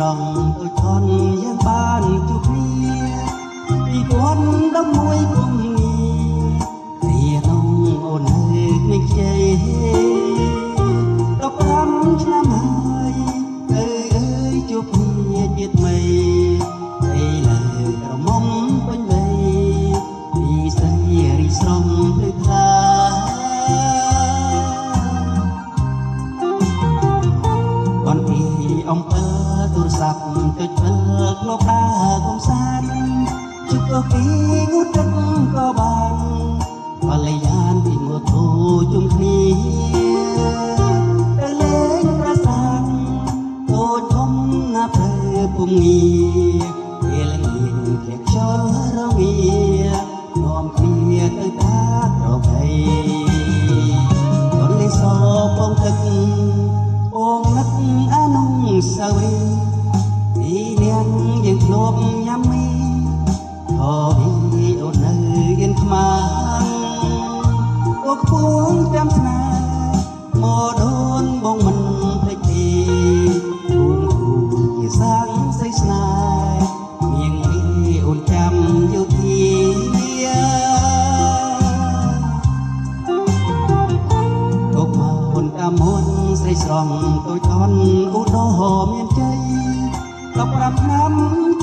ស្រង់ទៅថនយើងបានជួបគ្នាពីពាន់ដល់មួយគុំងារគ្នានងអូននៅមិនខ្ចី15 ឆ្នាំហើយអើយជួបគ្នាជាថ្មីឥឡូវក្រមុំពេញវ័យពីស្រីរីស្រង់ទៅថាបន្ទីអំពើទូរស័ព្ទទៅជិលមកដើរកំសាន្តជុកគីងូតទឹកក៏បានបលយានពីមកទូជុំគ្នាទៅលេងប្រសាទតូចធំណាស់ព្រឺពុំងារពេលងៀងគេខ្យល់រងានាំគ្នាទៅតាប្រភ័យកូនលេសពងទឹកបងនឹកអានងសាវរីពីនាងយើងធ្លាប់ញ៉ាំមីខពីអូននៅយិនខ្មាំងអូខ្ពងចាំស្នេហ៍មកដូនបងមិនភ្លេចទេភូមិគ្រូជាសាងស្រីស្នេហ៍មៀងមីអូនចាំយោធាកុកមកអូនតាមមុនស្រីស្រង់ទៅថនឧត្តរមានជ័យ15 ឆ្នាំ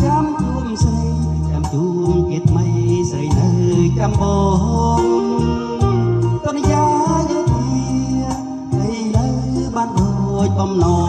ចាំជួមស្រីចាំជួមជាថ្មីស្រីនៅកំបងតនយាយោធាឥឡូវបានដូចបំណង